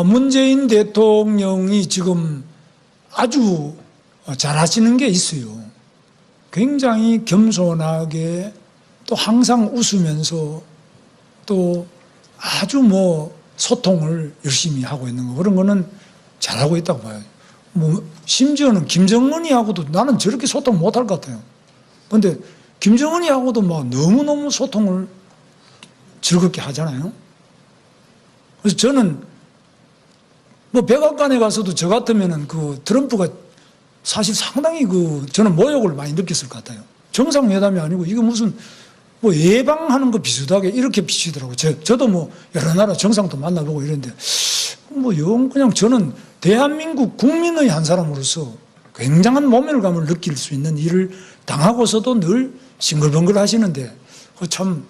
문재인 대통령이 지금 아주 잘하시는 게 있어요. 굉장히 겸손하게 또 항상 웃으면서 또 아주 소통을 열심히 하고 있는 거, 그런 거는 잘하고 있다고 봐요. 심지어는 김정은이하고도 나는 저렇게 소통 못할 것 같아요. 근데 김정은이하고도 너무너무 소통을 즐겁게 하잖아요. 그래서 저는 백악관에 가서도 저 같으면은 트럼프가 사실 상당히 저는 모욕을 많이 느꼈을 것 같아요. 정상회담이 아니고 이거 무슨 예방하는 거 비슷하게 이렇게 비치더라고요. 저도 여러 나라 정상도 만나보고 이랬는데 영 그냥 저는 대한민국 국민의 한 사람으로서 굉장한 모멸감을 느낄 수 있는 일을 당하고서도 늘 싱글벙글 하시는데 참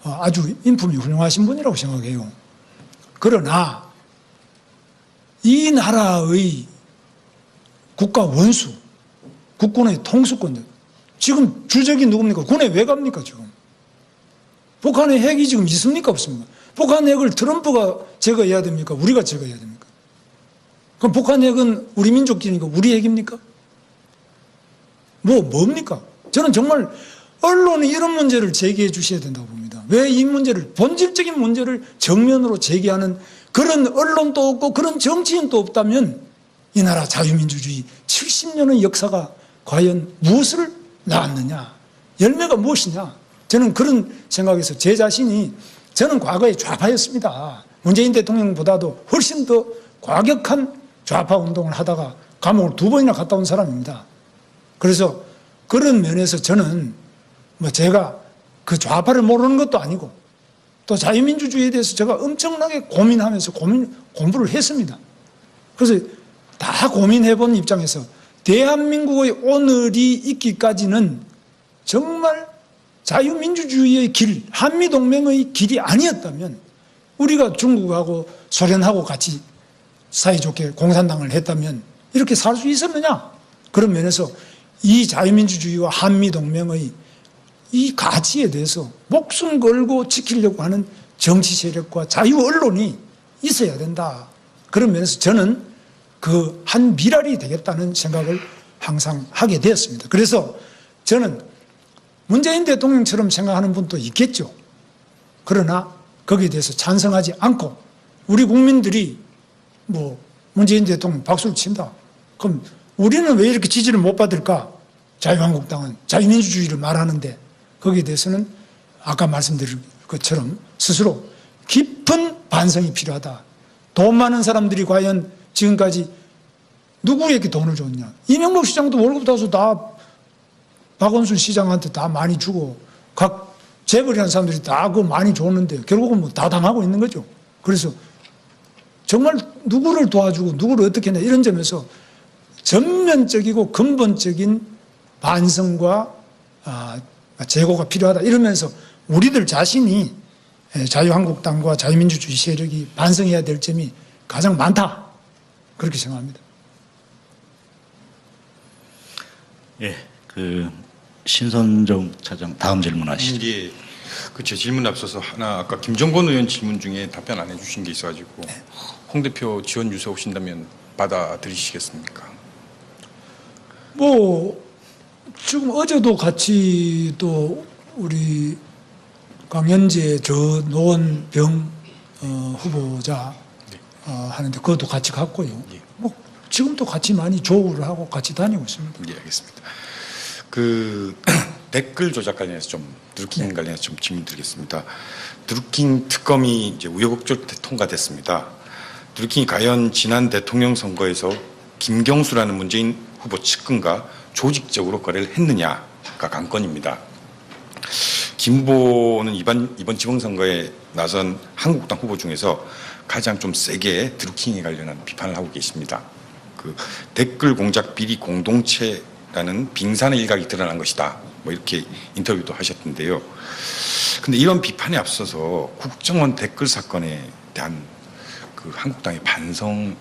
아주 인품이 훌륭하신 분이라고 생각해요. 그러나 이 나라의 국가 원수, 국군의 통수권, 지금 주적이 누굽니까? 군에 왜 갑니까, 지금? 북한의 핵이 지금 있습니까, 없습니까? 북한 핵을 트럼프가 제거해야 됩니까? 우리가 제거해야 됩니까? 그럼 북한 핵은 우리 민족끼리니까 우리 핵입니까? 뭡니까? 저는 정말 언론이 이런 문제를 제기해 주셔야 된다고 봅니다. 왜 이 문제를, 본질적인 문제를 정면으로 제기하는 그런 언론도 없고 그런 정치인도 없다면 이 나라 자유민주주의 70년의 역사가 과연 무엇을 낳았느냐, 열매가 무엇이냐, 저는 그런 생각에서 제 자신이, 저는 과거에 좌파였습니다. 문재인 대통령보다도 훨씬 더 과격한 좌파 운동을 하다가 감옥을 2번이나 갔다 온 사람입니다. 그래서 그런 면에서 저는 제가 그 좌파를 모르는 것도 아니고 또 자유민주주의에 대해서 제가 엄청나게 고민하면서 공부를 했습니다. 그래서 다 고민해본 입장에서 대한민국의 오늘이 있기까지는 정말 자유민주주의의 길, 한미동맹의 길이 아니었다면, 우리가 중국하고 소련하고 같이 사이좋게 공산당을 했다면 이렇게 살 수 있었느냐? 그런 면에서 이 자유민주주의와 한미동맹의 이 가치에 대해서 목숨 걸고 지키려고 하는 정치 세력과 자유 언론이 있어야 된다. 그런 면에서 저는 한 미랄이 되겠다는 생각을 항상 하게 되었습니다. 그래서 저는 문재인 대통령처럼 생각하는 분도 있겠죠. 그러나 거기에 대해서 찬성하지 않고 우리 국민들이 문재인 대통령 박수를 친다. 그럼 우리는 왜 이렇게 지지를 못 받을까? 자유한국당은 자유민주주의를 말하는데 거기에 대해서는 아까 말씀드린 것처럼 스스로 깊은 반성이 필요하다. 돈 많은 사람들이 과연 지금까지 누구에게 돈을 줬냐? 이명박 시장도 월급 따서 다 박원순 시장한테 다 많이 주고 각 재벌이라는 사람들이 다 그거 많이 줬는데 결국은 다 당하고 있는 거죠. 그래서 정말 누구를 도와주고 누구를 어떻게 했냐, 이런 점에서 전면적이고 근본적인 반성과 재고가 필요하다. 이러면서 우리들 자신이 자유한국당과 자유민주주의 세력이 반성해야 될 점이 가장 많다. 그렇게 생각합니다. 예, 신선정 차장 다음 질문하시죠. 예, 제 질문 앞서서 하나, 아까 김정건 의원 질문 중에 답변 안 해주신 게 있어가지고 홍 대표 지원 유세 오신다면 받아들이시겠습니까? 지금 어제도 같이 또 우리 강현재 노원병 후보자 하는데 그것도 같이 갔고요. 예. 지금도 같이 많이 조우를 하고 같이 다니고 있습니다. 예, 알겠습니다. 댓글 조작 관련해서 드루킹 관련해서 질문 드리겠습니다. 드루킹 특검이 이제 우여곡절 통과됐습니다. 드루킹이 과연 지난 대통령 선거에서 김경수라는 문재인 후보 측근과 조직적으로 거래를 했느냐가 관건입니다. 김 후보는 이번 지방선거에 나선 한국당 후보 중에서 가장 좀 세게 드루킹에 관련한 비판을 하고 계십니다. 댓글 공작 비리 공동체라는 빙산의 일각이 드러난 것이다. 이렇게 인터뷰도 하셨던데요. 근데 이런 비판에 앞서서 국정원 댓글 사건에 대한 한국당의 반성이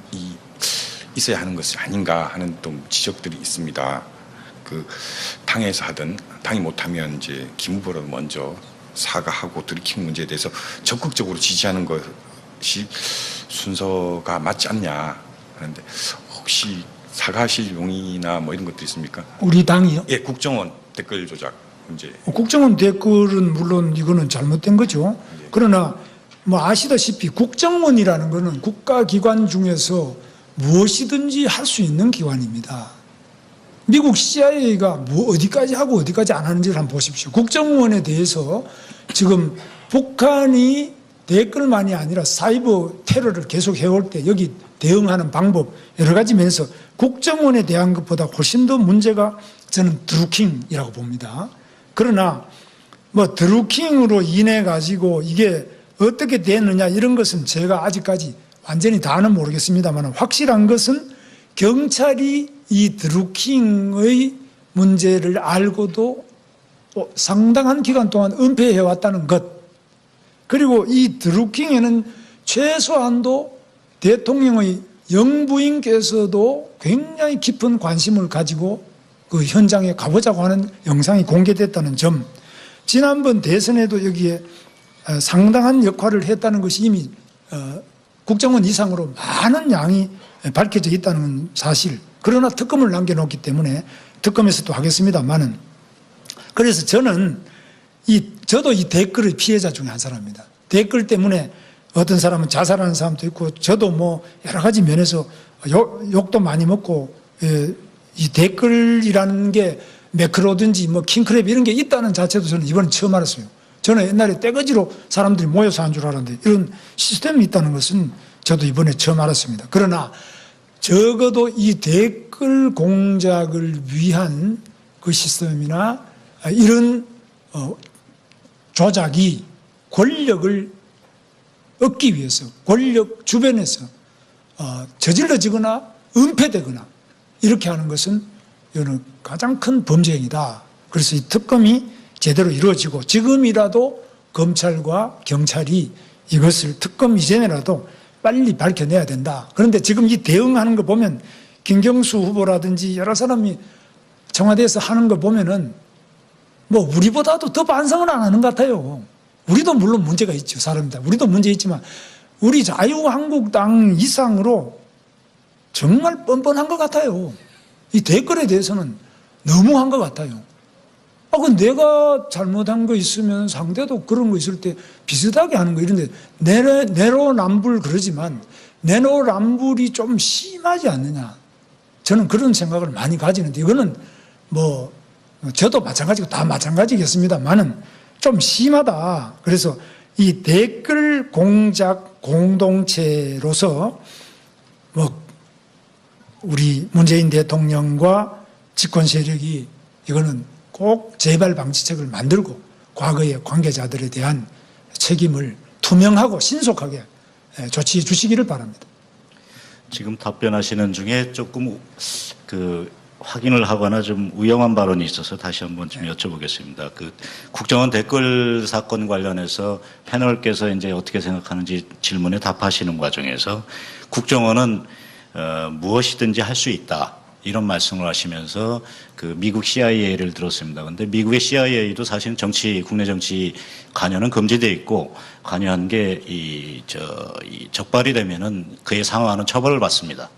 있어야 하는 것이 아닌가 하는 또 지적들이 있습니다. 당에서 하든 당이 못하면 이제 김 후보라도 먼저 사과하고 드루킹 문제에 대해서 적극적으로 지지하는 것이 순서가 맞지 않냐 하는데 혹시 사과하실 용의나 뭐 이런 것도 있습니까? 우리 당이요? 예, 국정원 댓글 조작 문제. 국정원 댓글은 물론 이거는 잘못된 거죠. 그러나 뭐 아시다시피 국정원이라는 것은 국가기관 중에서 무엇이든지 할 수 있는 기관입니다. 미국 CIA가 뭐 어디까지 하고 어디까지 안 하는지를 한번 보십시오. 국정원에 대해서 지금 북한이 댓글만이 아니라 사이버 테러를 계속 해올 때 여기 대응하는 방법 여러 가지 면에서 국정원에 대한 것보다 훨씬 더 문제가 저는 드루킹이라고 봅니다. 그러나 뭐 드루킹으로 인해 가지고 이게 어떻게 됐느냐 이런 것은 제가 아직까지 완전히 다는 모르겠습니다만 확실한 것은 경찰이 이 드루킹의 문제를 알고도 상당한 기간 동안 은폐해 왔다는 것, 그리고 이 드루킹에는 최소한도 대통령의 영부인께서도 굉장히 깊은 관심을 가지고 그 현장에 가보자고 하는 영상이 공개됐다는 점, 지난번 대선에도 여기에 상당한 역할을 했다는 것이 이미 국정원 이상으로 많은 양이 밝혀져 있다는 사실. 그러나 특검을 남겨놓기 때문에 특검에서도 하겠습니다만은, 그래서 저는 저도 이 댓글의 피해자 중에 한 사람입니다. 댓글 때문에 어떤 사람은 자살하는 사람도 있고, 저도 뭐 여러 가지 면에서 욕도 많이 먹고, 이 댓글이라는 게 매크로든지 뭐 킹크랩 이런 게 있다는 자체도 저는 이번에 처음 알았어요. 저는 옛날에 떼거지로 사람들이 모여서 한 줄 알았는데 이런 시스템이 있다는 것은 저도 이번에 처음 알았습니다. 그러나 적어도 이 댓글 공작을 위한 그 시스템이나 이런 조작이 권력을 얻기 위해서 권력 주변에서 저질러지거나 은폐되거나 이렇게 하는 것은 이거는 가장 큰 범죄 행위다. 그래서 이 특검이 제대로 이루어지고 지금이라도 검찰과 경찰이 이것을 특검 이전에라도 빨리 밝혀내야 된다. 그런데 지금 이 대응하는 거 보면 김경수 후보라든지 여러 사람이 청와대에서 하는 거 보면은 뭐 우리보다도 더 반성은 안 하는 것 같아요. 우리도 물론 문제가 있죠. 사람이다. 우리도 문제 있지만 우리 자유한국당 이상으로 정말 뻔뻔한 것 같아요. 이 댓글에 대해서는 너무한 것 같아요. 그 내가 잘못한 거 있으면 상대도 그런 거 있을 때 비슷하게 하는 거 이런데 내로남불 그러지만 내로남불이 좀 심하지 않느냐. 저는 그런 생각을 많이 가지는데 이거는 뭐 저도 마찬가지고 다 마찬가지겠습니다만은 좀 심하다. 그래서 이 댓글 공작 공동체로서 뭐 우리 문재인 대통령과 집권 세력이 이거는 꼭 재발 방지책을 만들고 과거의 관계자들에 대한 책임을 투명하고 신속하게 조치해 주시기를 바랍니다. 지금 답변하시는 중에 조금 확인을 하거나 좀 우영한 발언이 있어서 다시 한번 좀 여쭤보겠습니다. 국정원 댓글 사건 관련해서 패널께서 이제 어떻게 생각하는지 질문에 답하시는 과정에서 국정원은 무엇이든지 할 수 있다. 이런 말씀을 하시면서 미국 CIA를 들었습니다. 그런데 미국의 CIA도 사실은 국내 정치 관여는 금지되어 있고 관여한 게 적발이 되면은 그에 상응하는 처벌을 받습니다.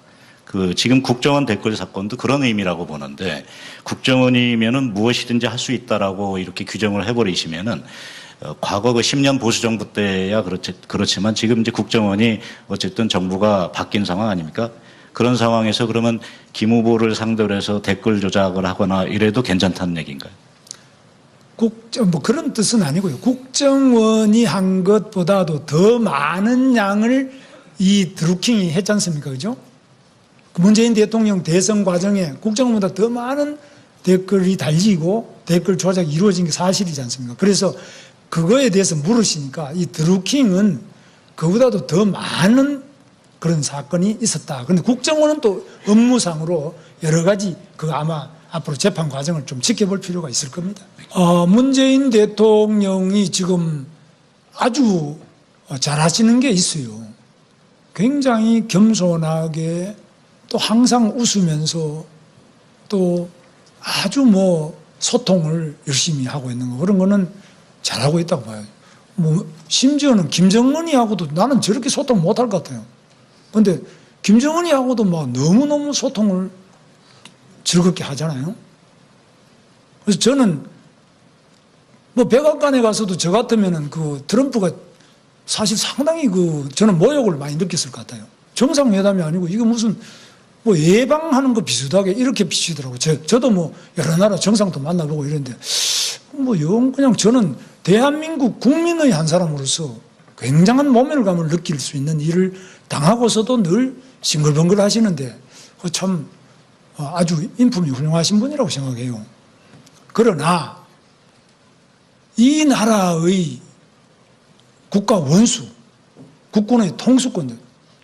지금 국정원 댓글 사건도 그런 의미라고 보는데 국정원이면은 무엇이든지 할 수 있다라고 이렇게 규정을 해버리시면은 과거 10년 보수 정부 때야 그렇지만 지금 이제 국정원이 어쨌든 정부가 바뀐 상황 아닙니까? 그런 상황에서 그러면 김 후보를 상대로 해서 댓글 조작을 하거나 이래도 괜찮다는 얘기인가요? 뭐 그런 뜻은 아니고요. 국정원이 한 것보다도 더 많은 양을 이 드루킹이 했지 않습니까? 그죠? 문재인 대통령 대선 과정에 국정원보다 더 많은 댓글이 달리고 댓글 조작이 이루어진 게 사실이지 않습니까? 그래서 그거에 대해서 물으시니까 이 드루킹은 그보다도 더 많은 그런 사건이 있었다. 그런데 국정원은 또 업무상으로 여러 가지 아마 앞으로 재판 과정을 좀 지켜볼 필요가 있을 겁니다. 문재인 대통령이 지금 아주 잘하시는 게 있어요. 굉장히 겸손하게 또 항상 웃으면서 또 아주 소통을 열심히 하고 있는 거 그런 거는 잘하고 있다고 봐요. 심지어는 김정은이하고도 나는 저렇게 소통 못할 것 같아요. 근데 김정은이하고도 뭐 너무너무 소통을 즐겁게 하잖아요. 그래서 저는 뭐 백악관에 가서도 저 같으면은 그 트럼프가 사실 상당히 저는 모욕을 많이 느꼈을 것 같아요. 정상회담이 아니고 이거 무슨 뭐 예방하는 거 비슷하게 이렇게 비치더라고요. 저도 뭐 여러 나라 정상도 만나보고 이랬는데 뭐 영 그냥 저는 대한민국 국민의 한 사람으로서 굉장한 모멸감을 느낄 수 있는 일을 당하고서도 늘 싱글벙글 하시는데 참 아주 인품이 훌륭하신 분이라고 생각해요. 그러나 이 나라의 국가 원수, 국군의 통수권들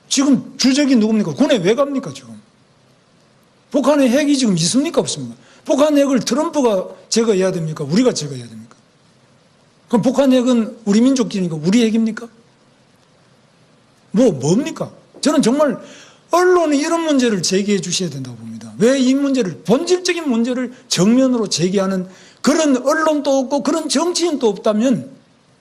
지금 주적이 누굽니까? 군에 왜 갑니까 지금? 북한의 핵이 지금 있습니까 없습니까? 북한 핵을 트럼프가 제거해야 됩니까? 우리가 제거해야 됩니까? 그럼 북한 핵은 우리 민족끼리니까 우리 핵입니까? 뭡니까? 저는 정말 언론이 이런 문제를 제기해 주셔야 된다고 봅니다. 왜 이 문제를, 본질적인 문제를 정면으로 제기하는 그런 언론도 없고 그런 정치인도 없다면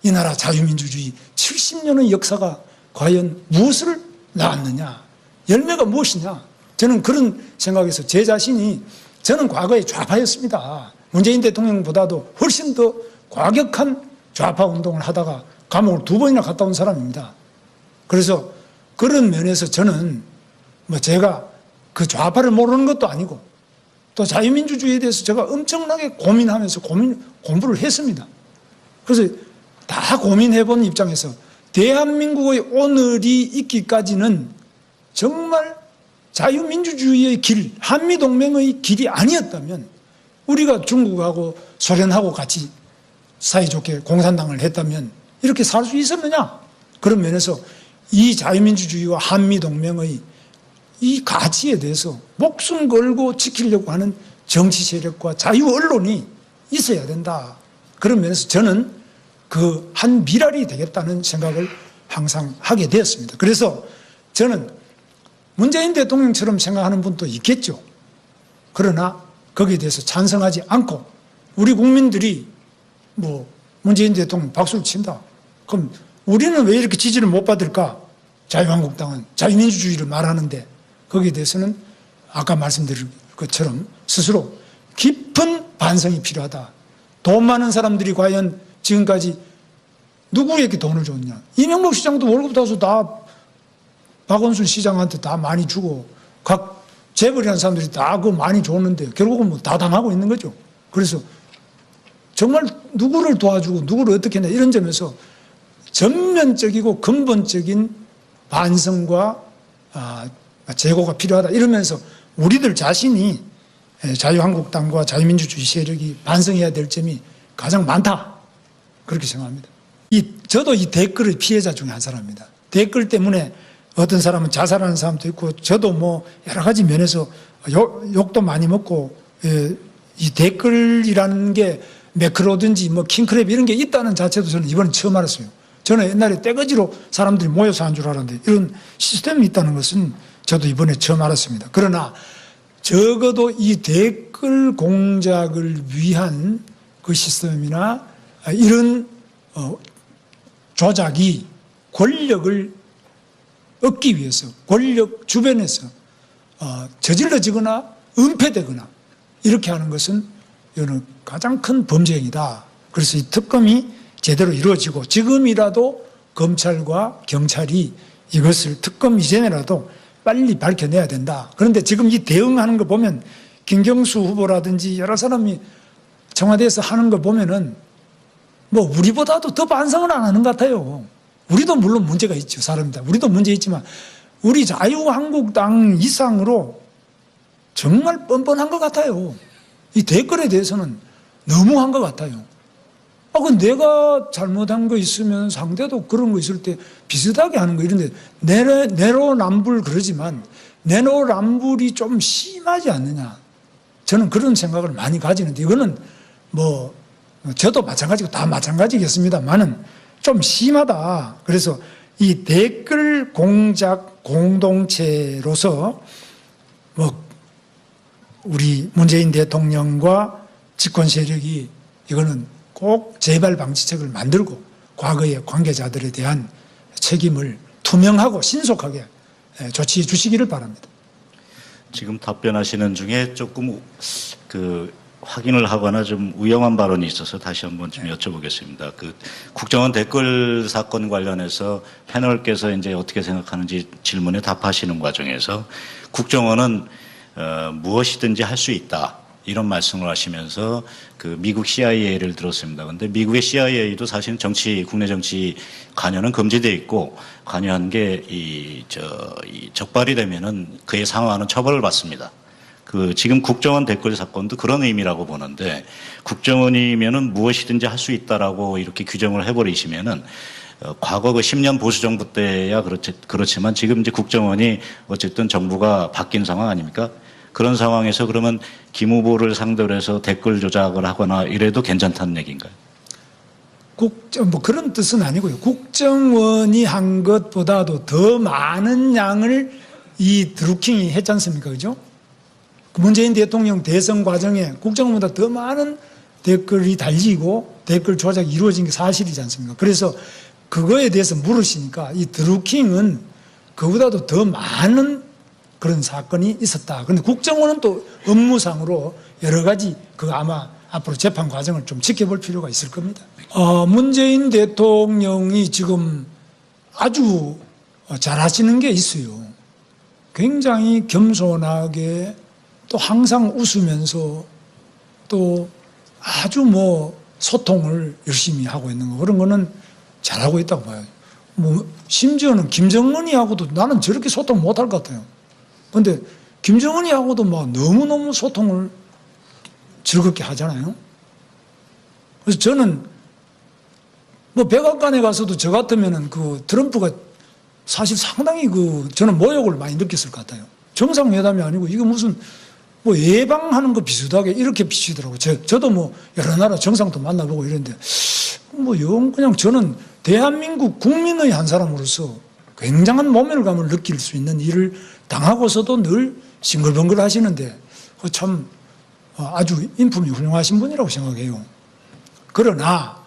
이 나라 자유민주주의 70년의 역사가 과연 무엇을 낳았느냐? 열매가 무엇이냐? 저는 그런 생각에서 제 자신이 저는 과거에 좌파였습니다. 문재인 대통령보다도 훨씬 더 과격한 좌파 운동을 하다가 감옥을 2번이나 갔다 온 사람입니다. 그래서 그런 면에서 저는 뭐 제가 그 좌파를 모르는 것도 아니고 또 자유민주주의에 대해서 제가 엄청나게 고민하면서 공부를 했습니다. 그래서 다 고민해본 입장에서 대한민국의 오늘이 있기까지는 정말 자유민주주의의 길, 한미동맹의 길이 아니었다면 우리가 중국하고 소련하고 같이 사이좋게 공산당을 했다면 이렇게 살 수 있었느냐? 그런 면에서 이 자유민주주의와 한미동맹의 이 가치에 대해서 목숨 걸고 지키려고 하는 정치 세력과 자유 언론이 있어야 된다. 그런 면에서 저는 그 한 미랄이 되겠다는 생각을 항상 하게 되었습니다. 그래서 저는 문재인 대통령처럼 생각하는 분도 있겠죠. 그러나 거기에 대해서 찬성하지 않고 우리 국민들이 뭐 문재인 대통령 박수를 친다. 그럼 우리는 왜 이렇게 지지를 못 받을까? 자유한국당은 자유민주주의를 말하는데 거기에 대해서는 아까 말씀드린 것처럼 스스로 깊은 반성이 필요하다. 돈 많은 사람들이 과연 지금까지 누구에게 돈을 줬냐? 이명박 시장도 월급 타서 다 박원순 시장한테 다 많이 주고 각 재벌이라는 사람들이 다 그거 많이 줬는데 결국은 뭐 다 당하고 있는 거죠. 그래서 정말 누구를 도와주고 누구를 어떻게 했냐 이런 점에서 전면적이고 근본적인 반성과 재고가 필요하다 이러면서 우리들 자신이 자유한국당과 자유민주주의 세력이 반성해야 될 점이 가장 많다 그렇게 생각합니다. 저도 이 댓글의 피해자 중에 한 사람입니다. 댓글 때문에 어떤 사람은 자살하는 사람도 있고 저도 뭐 여러 가지 면에서 욕도 많이 먹고 이 댓글이라는 게 매크로든지 뭐 킹크랩 이런 게 있다는 자체도 저는 이번에 처음 알았어요. 저는 옛날에 떼거지로 사람들이 모여서 한 줄 알았는데 이런 시스템이 있다는 것은 저도 이번에 처음 알았습니다. 그러나 적어도 이 댓글 공작을 위한 그 시스템이나 이런 조작이 권력을 얻기 위해서 권력 주변에서 저질러지거나 은폐되거나 이렇게 하는 것은 이거는 가장 큰 범죄 행위다. 그래서 이 특검이 제대로 이루어지고 지금이라도 검찰과 경찰이 이것을 특검 이전에라도 빨리 밝혀내야 된다. 그런데 지금 이 대응하는 거 보면 김경수 후보라든지 여러 사람이 청와대에서 하는 거 보면은 뭐 우리보다도 더 반성을 안 하는 것 같아요. 우리도 물론 문제가 있죠. 사람이다. 우리도 문제 있지만 우리 자유한국당 이상으로 정말 뻔뻔한 것 같아요. 이 댓글에 대해서는 너무한 것 같아요. 내가 잘못한 거 있으면 상대도 그런 거 있을 때 비슷하게 하는 거 이런데 내로남불 그러지만 내로남불이 좀 심하지 않느냐. 저는 그런 생각을 많이 가지는데 이거는 뭐 저도 마찬가지고 다 마찬가지겠습니다만은 좀 심하다. 그래서 이 댓글 공작 공동체로서 뭐 우리 문재인 대통령과 집권 세력이 이거는 꼭 재발 방지책을 만들고 과거의 관계자들에 대한 책임을 투명하고 신속하게 조치해 주시기를 바랍니다. 지금 답변하시는 중에 조금 확인을 하거나 좀 위험한 발언이 있어서 다시 한번 좀 여쭤보겠습니다. 국정원 댓글 사건 관련해서 패널께서 이제 어떻게 생각하는지 질문에 답하시는 과정에서 국정원은 무엇이든지 할 수 있다. 이런 말씀을 하시면서 미국 CIA를 들었습니다. 그런데 미국의 CIA도 사실 국내 정치 관여는 금지되어 있고 관여한 게 적발이 되면은 그에 상응하는 처벌을 받습니다. 지금 국정원 댓글 사건도 그런 의미라고 보는데 국정원이면은 무엇이든지 할 수 있다라고 이렇게 규정을 해버리시면은 과거 10년 보수 정부 때야 그렇지만 지금 이제 국정원이 어쨌든 정부가 바뀐 상황 아닙니까? 그런 상황에서 그러면 김 후보를 상대로 해서 댓글 조작을 하거나 이래도 괜찮다는 얘기인가요? 뭐 그런 뜻은 아니고요. 국정원이 한 것보다도 더 많은 양을 이 드루킹이 했지 않습니까? 그죠? 문재인 대통령 대선 과정에 국정원보다 더 많은 댓글이 달리고 댓글 조작이 이루어진 게 사실이지 않습니까? 그래서 그거에 대해서 물으시니까 이 드루킹은 그보다도 더 많은 그런 사건이 있었다. 그런데 국정원은 또 업무상으로 여러 가지 아마 앞으로 재판 과정을 좀 지켜볼 필요가 있을 겁니다. 문재인 대통령이 지금 아주 잘하시는 게 있어요. 굉장히 겸손하게 또 항상 웃으면서 또 아주 소통을 열심히 하고 있는 거 그런 거는 잘하고 있다고 봐요. 심지어는 김정은이하고도 나는 저렇게 소통 못할 것 같아요. 근데 김정은이하고도 너무너무 소통을 즐겁게 하잖아요. 그래서 저는 백악관에 가서도 저 같으면은 트럼프가 사실 상당히 저는 모욕을 많이 느꼈을 것 같아요. 정상회담이 아니고 이게 무슨 예방하는 거 비슷하게 이렇게 비치더라고요. 저도 여러 나라 정상도 만나보고 이랬는데 그냥 저는 대한민국 국민의 한 사람으로서 굉장한 모멸감을 느낄 수 있는 일을 당하고서도 늘 싱글벙글 하시는데 참 아주 인품이 훌륭하신 분이라고 생각해요. 그러나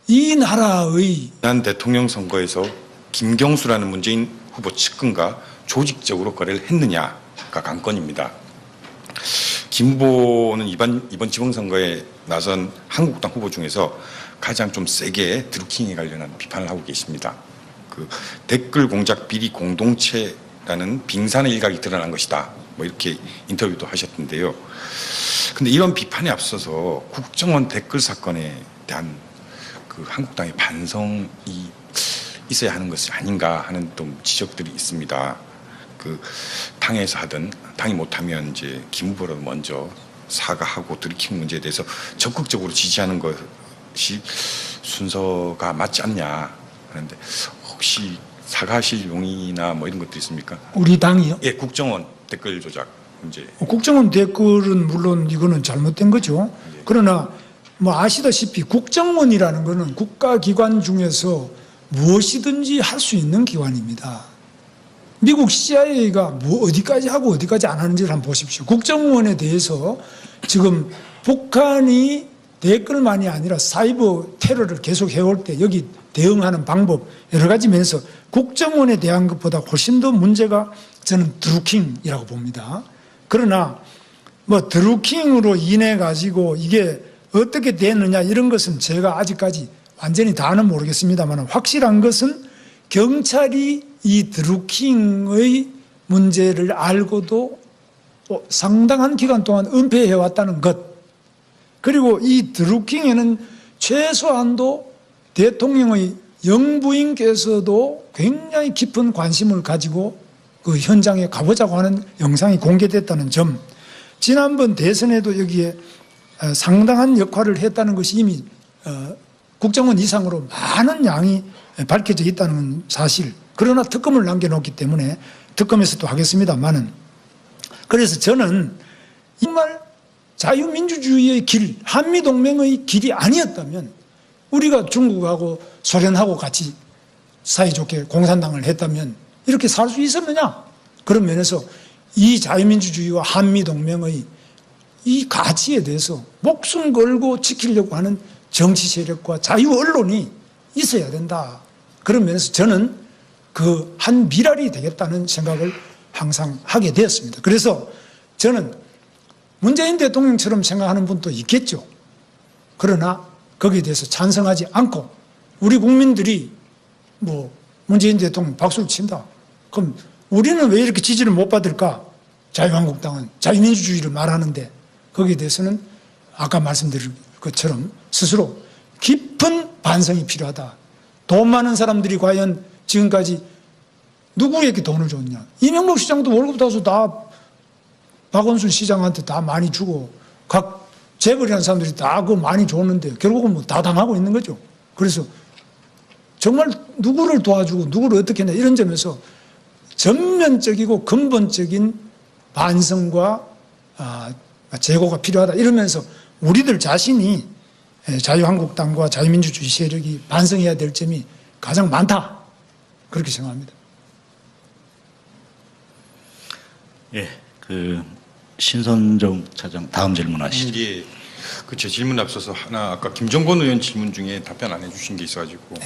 이 나라의 지난 대통령 선거에서 김경수라는 문재인 후보 측근과 조직적으로 거래를 했느냐가 관건입니다. 김 후보는 이번 지방선거에 나선 한국당 후보 중에서 가장 좀 세게 드루킹에 관련한 비판을 하고 계십니다. 댓글 공작 비리 공동체라는 빙산의 일각이 드러난 것이다. 이렇게 인터뷰도 하셨던데요. 근데 이런 비판에 앞서서 국정원 댓글 사건에 대한 한국당의 반성이 있어야 하는 것이 아닌가 하는 좀 지적들이 있습니다. 당에서 하든 당이 못하면 이제 김 후보라도 먼저 사과하고 드루킹 문제에 대해서 적극적으로 지지하는 것이 순서가 맞지 않냐 하는데 혹시 사과하실 용의나 이런 것도 있습니까? 우리 당이요? 예, 국정원 댓글 조작 문제. 국정원 댓글은 물론 이거는 잘못된 거죠. 그러나 아시다시피 국정원이라는 거는 국가기관 중에서 무엇이든지 할 수 있는 기관입니다. 미국 CIA가 어디까지 하고 어디까지 안 하는지를 한번 보십시오. 국정원에 대해서 지금 북한이 댓글만이 아니라 사이버 테러를 계속 해올 때 여기 대응하는 방법 여러 가지 면에서 국정원에 대한 것보다 훨씬 더 문제가 저는 드루킹이라고 봅니다. 그러나 드루킹으로 인해 가지고 이게 어떻게 되느냐 이런 것은 제가 아직까지 완전히 다는 모르겠습니다만 확실한 것은 경찰이 이 드루킹의 문제를 알고도 상당한 기간 동안 은폐해왔다는 것, 그리고 이 드루킹에는 최소한도 대통령의 영부인께서도 굉장히 깊은 관심을 가지고 현장에 가보자고 하는 영상이 공개됐다는 점, 지난번 대선에도 여기에 상당한 역할을 했다는 것이 이미 국정원 이상으로 많은 양이 밝혀져 있다는 사실. 그러나 특검을 남겨놓기 때문에 특검에서도 하겠습니다만은, 그래서 저는 정말 자유민주주의의 길, 한미동맹의 길이 아니었다면 우리가 중국하고 소련하고 같이 사이좋게 공산당을 했다면 이렇게 살 수 있었느냐? 그런 면에서 이 자유민주주의와 한미동맹의 이 가치에 대해서 목숨 걸고 지키려고 하는 정치 세력과 자유 언론이 있어야 된다. 그런 면에서 저는 그 한 미랄이 되겠다는 생각을 항상 하게 되었습니다. 그래서 저는 문재인 대통령처럼 생각하는 분도 있겠죠. 그러나 거기에 대해서 찬성하지 않고 우리 국민들이 뭐 문재인 대통령 박수를 친다. 그럼 우리는 왜 이렇게 지지를 못 받을까? 자유한국당은 자유민주주의를 말하는데 거기에 대해서는 아까 말씀드린 것처럼 스스로 깊은 반성이 필요하다. 돈 많은 사람들이 과연 지금까지 누구에게 돈을 줬냐? 이명박 시장도 월급 따서 다 박원순 시장한테 다 많이 주고 각 재벌이라는 사람들이 다 그거 많이 줬는데 결국은 뭐 다 당하고 있는 거죠. 그래서 정말 누구를 도와주고 누구를 어떻게 했냐 이런 점에서 전면적이고 근본적인 반성과 재고가 필요하다 이러면서 우리들 자신이 자유한국당과 자유민주주의 세력이 반성해야 될 점이 가장 많다 그렇게 생각합니다. 예, 신선정 차장 다음 질문하시죠. 예, 제 질문 앞서서 하나 아까 김정건 의원 질문 중에 답변 안 해주신 게 있어가지고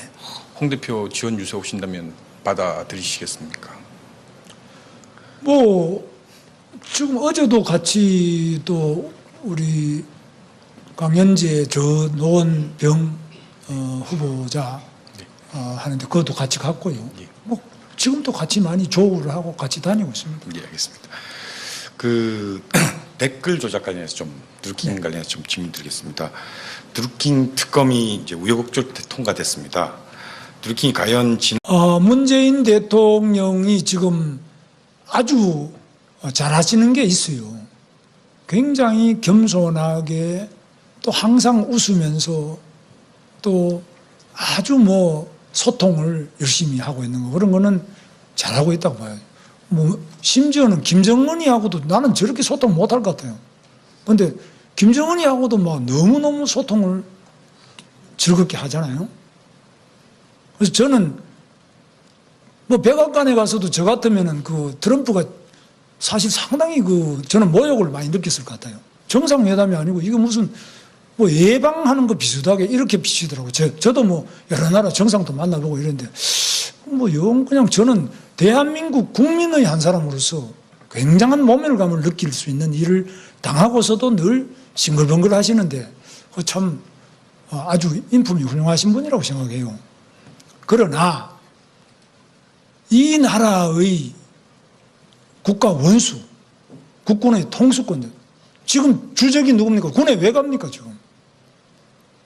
홍 대표 지원 유세 오신다면 받아들이시겠습니까? 뭐 지금 어제도 같이 또 우리 강현재 저 노원병 후보자 하는데 그것도 같이 갔고요. 예. 뭐 지금도 같이 많이 조우를 하고 같이 다니고 있습니다. 예, 알겠습니다. 댓글 조작 관련해서 드루킹 관련해서 질문 드리겠습니다. 드루킹 특검이 이제 우여곡절 통과됐습니다. 드루킹이 과연 문재인 대통령이 지금 아주 잘하시는 게 있어요. 굉장히 겸손하게 또 항상 웃으면서 또 아주 뭐 소통을 열심히 하고 있는 거 그런 거는 잘하고 있다고 봐요. 뭐 심지어는 김정은이하고도 나는 저렇게 소통 못할 것 같아요. 그런데 김정은이하고도 막 너무너무 소통을 즐겁게 하잖아요. 그래서 저는 뭐 백악관에 가서도 저 같으면은 트럼프가 사실 상당히 저는 모욕을 많이 느꼈을 것 같아요. 정상회담이 아니고 이거 무슨 뭐 예방하는 거 비슷하게 이렇게 비치더라고요. 저도 뭐 여러 나라 정상도 만나보고 이랬는데 뭐 영 그냥 저는 대한민국 국민의 한 사람으로서 굉장한 모멸감을 느낄 수 있는 일을 당하고서도 늘 싱글벙글 하시는데 참 아주 인품이 훌륭하신 분이라고 생각해요. 그러나 이 나라의 국가 원수, 국군의 통수권, 지금 주적이 누굽니까? 군에 왜 갑니까, 지금?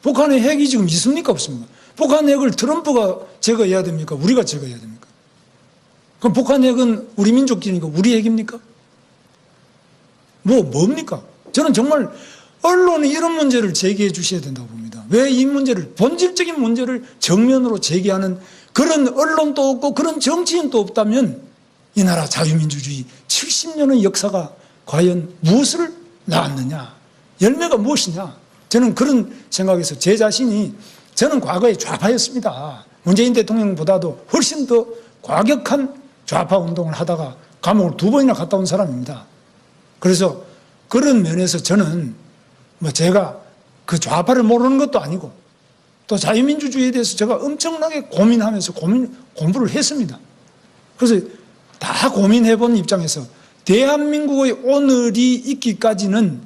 북한의 핵이 지금 있습니까, 없습니까? 북한 핵을 트럼프가 제거해야 됩니까? 우리가 제거해야 됩니까? 그럼 북한 핵은 우리 민족끼리니까 우리 핵입니까? 뭡니까? 저는 정말 언론이 이런 문제를 제기해 주셔야 된다고 봅니다. 왜 이 문제를, 본질적인 문제를 정면으로 제기하는 그런 언론도 없고 그런 정치인도 없다면 이 나라 자유민주주의 70년의 역사가 과연 무엇을 낳았느냐? 열매가 무엇이냐? 저는 그런 생각에서 제 자신이 저는 과거에 좌파였습니다. 문재인 대통령보다도 훨씬 더 과격한 좌파 운동을 하다가 감옥을 2번이나 갔다 온 사람입니다. 그래서 그런 면에서 저는 뭐 제가 그 좌파를 모르는 것도 아니고 또 자유민주주의에 대해서 제가 엄청나게 고민하면서 공부를 했습니다. 그래서 다 고민해본 입장에서 대한민국의 오늘이 있기까지는